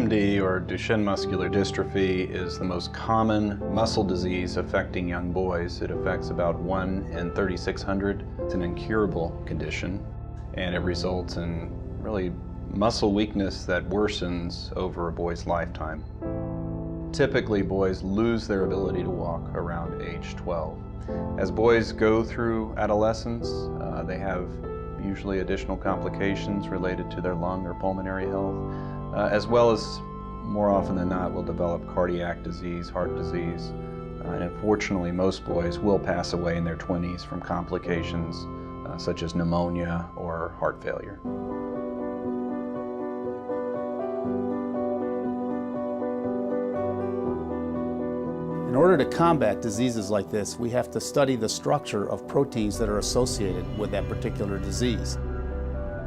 DMD, or Duchenne muscular dystrophy, is the most common muscle disease affecting young boys. It affects about 1 in 3,600. It's an incurable condition, and it results in really muscle weakness that worsens over a boy's lifetime. Typically, boys lose their ability to walk around age 12. As boys go through adolescence, they have usually additional complications related to their lung or pulmonary health, as well as, more often than not, will develop cardiac disease, heart disease, and unfortunately most boys will pass away in their 20s from complications such as pneumonia or heart failure. In order to combat diseases like this, we have to study the structure of proteins that are associated with that particular disease.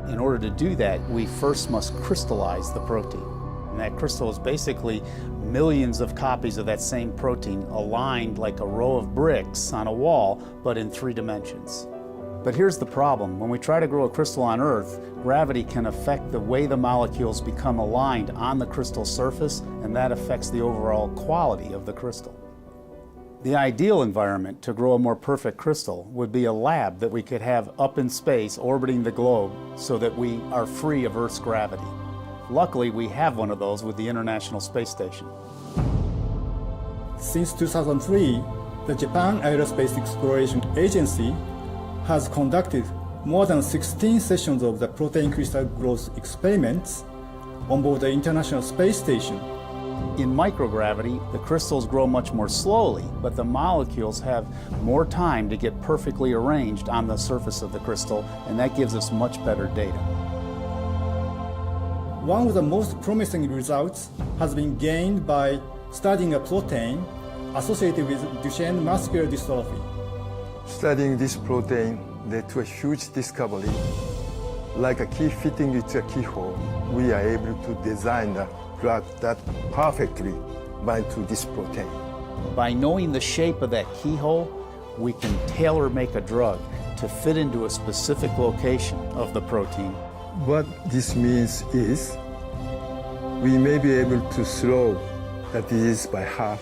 In order to do that, we first must crystallize the protein. And that crystal is basically millions of copies of that same protein aligned like a row of bricks on a wall, but in 3 dimensions. But here's the problem. When we try to grow a crystal on Earth, gravity can affect the way the molecules become aligned on the crystal surface, and that affects the overall quality of the crystal. The ideal environment to grow a more perfect crystal would be a lab that we could have up in space orbiting the globe so that we are free of Earth's gravity. Luckily, we have one of those with the International Space Station. Since 2003, the Japan Aerospace Exploration Agency has conducted more than 16 sessions of the protein crystal growth experiments on board the International Space Station. In microgravity, the crystals grow much more slowly, but the molecules have more time to get perfectly arranged on the surface of the crystal, and that gives us much better data. One of the most promising results has been gained by studying a protein associated with Duchenne muscular dystrophy. Studying this protein led to a huge discovery. Like a key fitting into a keyhole, we are able to design a drug that perfectly binds to this protein. By knowing the shape of that keyhole, we can tailor-make a drug to fit into a specific location of the protein. What this means is we may be able to slow the disease by half.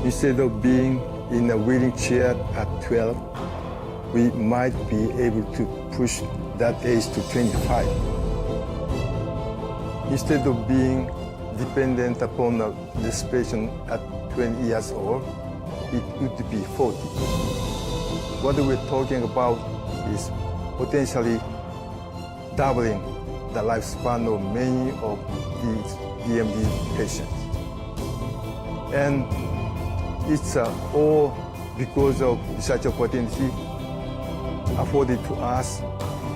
Instead of being in a wheeling chair at 12, we might be able to push that age to 25. Instead of being dependent upon this patient at 20 years old, it would be 40. What we're talking about is potentially doubling the lifespan of many of these DMD patients. And it's all because of research opportunity afforded to us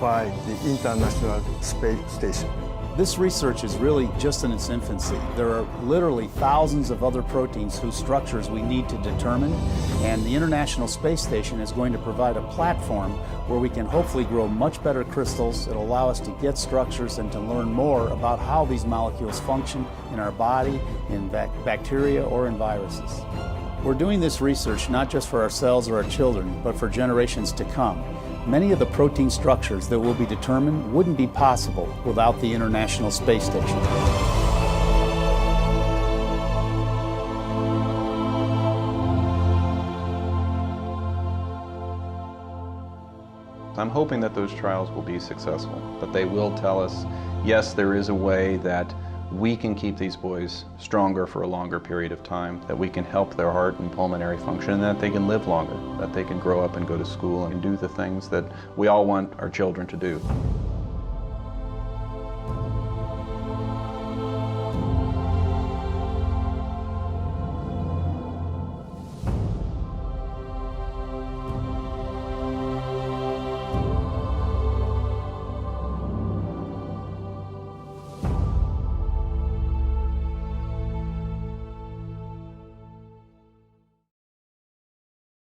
by the International Space Station. This research is really just in its infancy. There are literally thousands of other proteins whose structures we need to determine, and the International Space Station is going to provide a platform where we can hopefully grow much better crystals that allow us to get structures and to learn more about how these molecules function in our body, in bacteria, or in viruses. We're doing this research not just for ourselves or our children, but for generations to come. Many of the protein structures that will be determined wouldn't be possible without the International Space Station. I'm hoping that those trials will be successful, that they will tell us, yes, there is a way that we can keep these boys stronger for a longer period of time, that we can help their heart and pulmonary function, and that they can live longer, that they can grow up and go to school and do the things that we all want our children to do.